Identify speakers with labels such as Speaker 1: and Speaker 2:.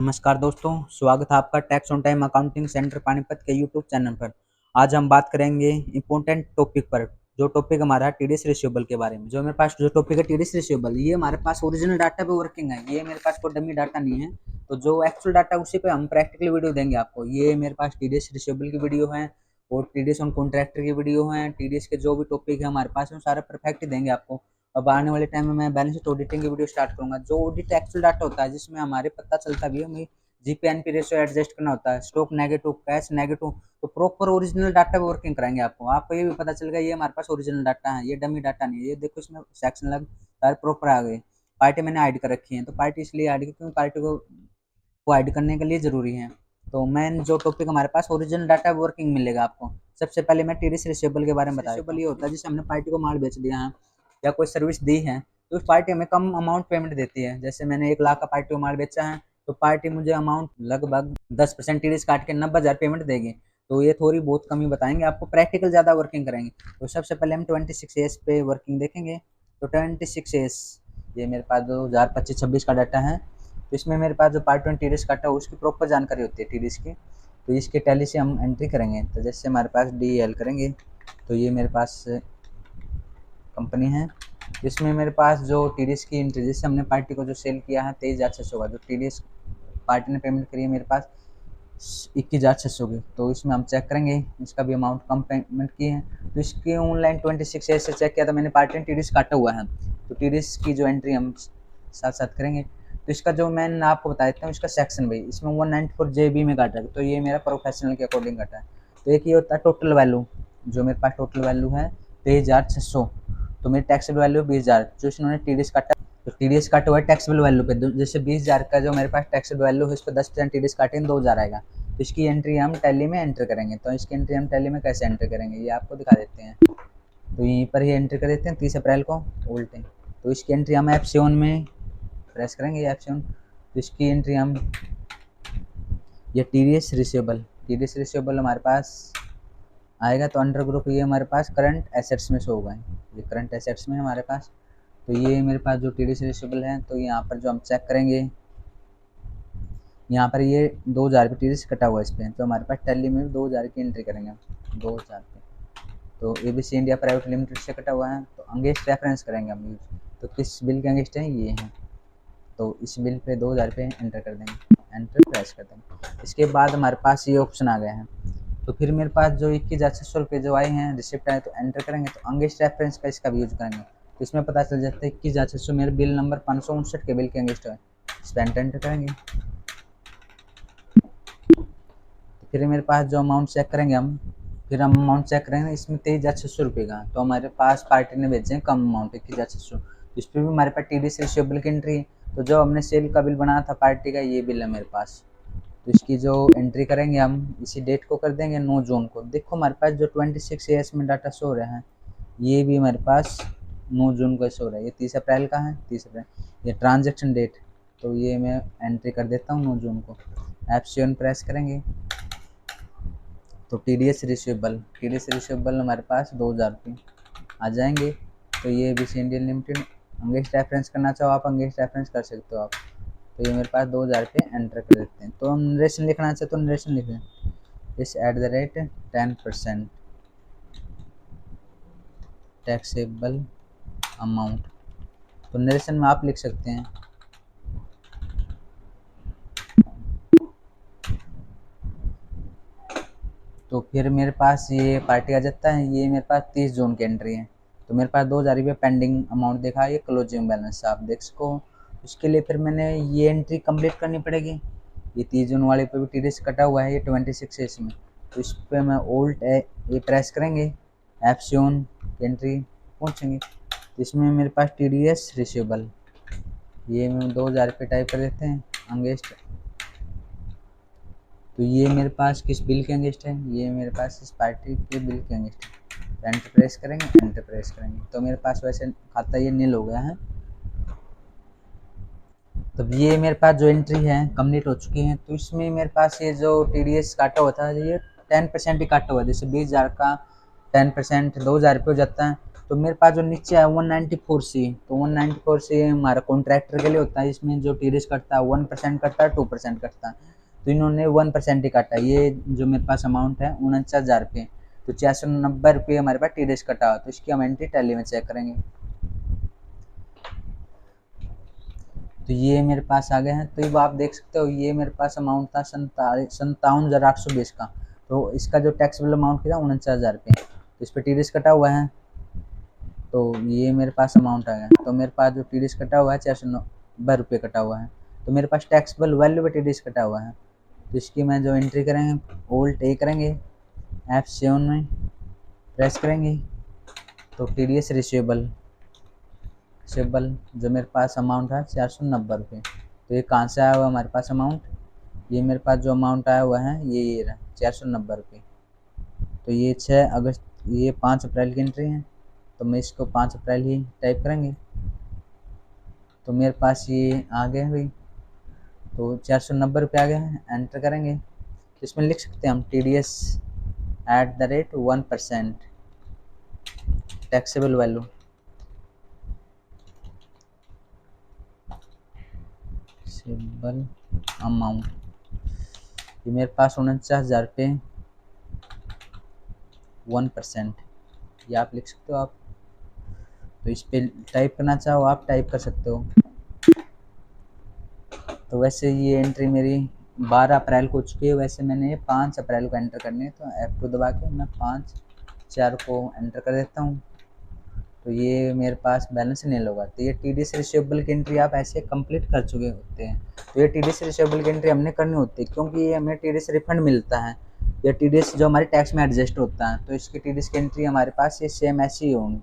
Speaker 1: नमस्कार दोस्तों, स्वागत है आपका tax on time accounting centre Panipat के यूट्यूब चैनल पर। आज हम बात करेंगे इम्पोर्टेंट टॉपिक पर, जो टॉपिक हमारा है टीडीएस रिसीवेबल के बारे में। जो मेरे पास जो टॉपिक है टीडीएस रिसीवेबल, ये हमारे पास ओरिजिनल डाटा पे वर्किंग है, ये मेरे पास कोई डमी डाटा नहीं है। तो जो एक्चुअल डाटा है उसी पे हम प्रैक्टिकल वीडियो देंगे आपको। ये मेरे पास टीडीएस रिसीवेबल की वीडियो है और टीडीएस ऑन कॉन्ट्रैक्टर की वीडियो है। टीडीएस के जो भी टॉपिक है हमारे पास वो सारा परफेक्ट देंगे आपको। अब आने वाले टाइम में मैं बैलेंस शीट ऑडिटिंग की वीडियो स्टार्ट करूंगा। जो ऑडिट एक्चुअल डाटा होता है जिसमें हमारे पता चलता भी है हमें जीपीएनपी रेशियो एडजस्ट करना होता है, स्टॉक नेगेटिव, कैश नेगेटिव, तो प्रॉपर ओरिजिनल डाटा पे वर्किंग कराएंगे आपको ये भी पता चलेगा ये हमारे पास ओरिजिनल डाटा है, ये डमी डाटा नहीं है। ये देखो इसमें सेक्शन लग सारे प्रॉपर आ गए। पार्टी मैंने ऐड कर रखी है, तो पार्टी इसलिए ऐड की क्योंकि पार्टी को ऐड करने के लिए जरूरी है। तो मेन जो टॉपिक हमारे पास ओरिजिनल डाटा वर्किंग मिलेगा आपको। सबसे पहले मैं टीडीएस रिसीवेबल के बारे में बताया। रिसीवेबल ये होता है जिससे हमने पार्टी को माल बेच दिया है या कोई सर्विस दी है, तो उस पार्टी हमें कम अमाउंट पेमेंट देती है। जैसे मैंने 1 लाख का पार्टी को माल बेचा है, तो पार्टी मुझे अमाउंट लगभग 10% टीडीएस काट के 90,000 पेमेंट देगी। तो ये थोड़ी बहुत कमी बताएंगे आपको, प्रैक्टिकल ज़्यादा वर्किंग करेंगे। तो सबसे पहले हम 26 पे वर्किंग देखेंगे। तो 26 ये मेरे पास 2025-26 का डाटा है। तो इसमें मेरे पास जो पार्ट 1 टीडीएस काटा है उसकी प्रॉपर जानकारी होती है टीडीएस की। तो इसके टैली से हम एंट्री करेंगे। तो जैसे हमारे पास DEL करेंगे, तो ये मेरे पास कंपनी है। इसमें मेरे पास जो टीडीएस की एंट्री, जैसे हमने पार्टी को जो सेल किया है 23,600 का, जो टीडीएस पार्टी ने पेमेंट करी है मेरे पास 21,600 की। तो इसमें हम चेक करेंगे, इसका भी अमाउंट कम पेमेंट की है। तो इसके ऑनलाइन 26 से चेक किया था मैंने, पार्टी ने टीडीएस काटा हुआ है। तो टीडीएस की जो एंट्री हम साथ साथ करेंगे। तो इसका जो मैं आपको बता देता हूँ, इसका सेक्शन भाई इसमें 194 JB में काटा है, तो ये मेरा प्रोफेशनल के अकॉर्डिंग काटा है। तो एक ये होता है टोटल वैल्यू, जो मेरे पास टोटल वैल्यू है 23,600। तो मेरी टैक्सेबल वैल्यू 20,000, जो इन्होंने टीडीएस काटा। तो टीडीएस काटा हुआ है टैक्सेबल वैल्यू पे, जैसे 20,000 का जो मेरे पास टैक्सेबल वैल्यू है, इस पर 10% टीडीएस काटेंगे 2,000 आएगा। तो इसकी एंट्री हम टैली में एंटर करेंगे। तो इसकी एंट्री हम टैली में कैसे एंटर करेंगे ये आपको दिखा देते हैं। तो यहीं पर ही एंट्री कर देते हैं 30 अप्रैल को उल्टे। तो इसकी एंट्री हम F7 में प्रेस करेंगे, F7। तो इसकी एंट्री हम ये टीडीएस रिसीवेबल हमारे पास आएगा। तो अंडर ग्रुप ये हमारे पास करंट एसेट्स में शो होगा, ये करंट एसेट्स में हमारे पास। तो ये मेरे पास जो टीडीएस रिसीवेबल है, तो यहाँ पर जो हम चेक करेंगे, यहाँ पर ये 2,000 पे टीडीएस कटा हुआ है इस पर। तो हमारे पास टैली में 2,000 की एंट्री करेंगे हम, 2,000 पे। तो ABC इंडिया प्राइवेट लिमिटेड से कटा हुआ है, तो अंगेस्ट रेफरेंस करेंगे हम यूज। तो किस बिल के अंगेस्ट है, ये है। तो इस बिल पे 2,000 पे एंटर कर देंगे, एंटर प्रेस कर देंगे। इसके बाद हमारे पास ये ऑप्शन आ गया है। तो फिर मेरे पास जो 21,600 रुपये जो आए हैं रिसिप्ट आए, तो एंटर करेंगे। तो अंगेस्ट रेफरेंस का इसका भी यूज करेंगे। तो इसमें पता चल जाता है 21,600 मेरे बिल नंबर 559 के बिल के अंगेस्ट है। इस पर एंटर करेंगे। तो फिर मेरे पास जो अमाउंट चेक करेंगे हम, फिर हम अमाउंट चेक करेंगे, इसमें 23,600 रुपये का। तो हमारे पास पार्टी ने भेजे हैं कम अमाउंट 21,600। इस पर भी हमारे पास टीडीएस रिसीवेबल की एंट्री है। तो जो हमने सेल का बिल बनाया था पार्टी का, ये बिल है मेरे पास। तो इसकी जो एंट्री करेंगे हम इसी डेट को कर देंगे 9 जून को। देखो हमारे पास जो 26 AS में डाटा शो हो रहा है, ये भी हमारे पास 9 जून को शो हो रहा है। ये 30 अप्रैल का है, 30 अप्रैल ये ट्रांजेक्शन डेट। तो ये मैं एंट्री कर देता हूँ 9 जून को। F7 प्रेस करेंगे। तो टीडीएस रिसीवेबल हमारे पास 2,000 रुपये आ जाएंगे। तो ये ABC Indian limited, against reference करना चाहो आप अंगेस्ट रेफरेंस कर सकते हो आप। तो ये मेरे पास 2,000 पे एंटर कर देते हैं। तो हम नरेशन लिखना चाहे तो नरेशन लिख लें, इस @10% टैक्सेबल अमाउंट। तो नरेशन में आप लिख सकते हैं। तो फिर मेरे पास ये पार्टी आ जाता है, ये मेरे पास 30 जून की एंट्री है। तो मेरे पास 2,000 रुपये पेंडिंग अमाउंट देखा, ये क्लोजिंग बैलेंस आप देख सको। उसके लिए फिर मैंने ये एंट्री कंप्लीट करनी पड़ेगी। ये 30 जून वाले पे भी टीडीएस कटा हुआ है, ये 26 AS में। तो इस पर मैं ओल्ट ये प्रेस करेंगे, F7 एंट्री पहुँचेंगे। तो इसमें मेरे पास टीडीएस रिसीवेबल, ये मैं 2,000 रुपये टाइप कर देते हैं अंगेस्ट। तो ये मेरे पास किस बिल के अगेंस्ट है, ये मेरे पास इस पार्टी के बिल के अगेंस्ट है। एंटर प्रेस करेंगे, एंटर प्रेस करेंगे। तो मेरे पास वैसे खाता ये नील हो गया है। तो ये मेरे पास जो एंट्री है कंप्लीट हो चुकी है। तो इसमें मेरे पास ये जो टीडीएस काटा हुआ था, ये 10% ही काटा हुआ है। जैसे 20,000 का 10% 2,000 रुपये हो जाता है। तो मेरे पास जो नीचे है 194C, तो 194C हमारा कॉन्ट्रैक्टर के लिए होता है, इसमें जो टीडीएस कटता है 1% कटता है, 2% कटता है, तो इन्होंने 1% ही काटा। ये जो मेरे पास अमाउंट है 49,000 रुपये, तो 490 रुपये हमारे पास टीडीएस कटा हुआ, तो इसकी हम एंट्री टैली में चेक करेंगे। तो ये मेरे पास आ गए हैं। तो ये आप देख सकते हो, ये मेरे पास अमाउंट था 57,820 का, तो इसका जो टैक्सेबल अमाउंट था 49,000 रुपये, तो इस पर टीडीएस कटा हुआ है, तो ये मेरे पास अमाउंट आ गया। तो मेरे पास जो टीडीएस कटा हुआ है 490 रुपये कटा हुआ है, तो मेरे पास टैक्सेबल वैल्यू पे टीडीएस कटा हुआ है। तो इसकी मैं जो एंट्री करेंगे Alt A करेंगे, F7 में प्रेस करेंगे, तो टीडीएस रिसीवेबल जो मेरे पास अमाउंट है 490 रुपये। तो ये कहाँ से आया हुआ हमारे पास अमाउंट, ये मेरे पास जो अमाउंट आया हुआ है ये रहा 490 रुपये। तो ये 6 अगस्त, ये 5 अप्रैल की एंट्री है, तो मैं इसको 5 अप्रैल ही टाइप करेंगे, तो मेरे पास ये आ गया भाई, तो 490 रुपये आ गया है। एंटर करेंगे, तो इसमें लिख सकते हैं हम TDS @1% taxable value, taxable amount, ये मेरे पास 49,000 रुपये 1%, ये आप लिख सकते हो आप। तो इस पर टाइप करना चाहो आप टाइप कर सकते हो। तो वैसे ये एंट्री मेरी 12 अप्रैल को हो चुकी है, वैसे मैंने 5 अप्रैल को एंटर करनी है, तो F2 दबा के मैं 5/4 को एंटर कर देता हूँ। तो ये मेरे पास बैलेंस नहीं होगा। तो ये TDS रिसीवेबल की एंट्री आप ऐसे कंप्लीट कर चुके होते हैं। तो ये TDS रिसीवेबल की एंट्री हमने करनी होती है, क्योंकि ये हमें TDS रिफंड मिलता है, या TDS जो हमारे टैक्स में एडजस्ट होता है, तो इसकी TDS की एंट्री हमारे पास ये सेम ऐसी ही होंगी।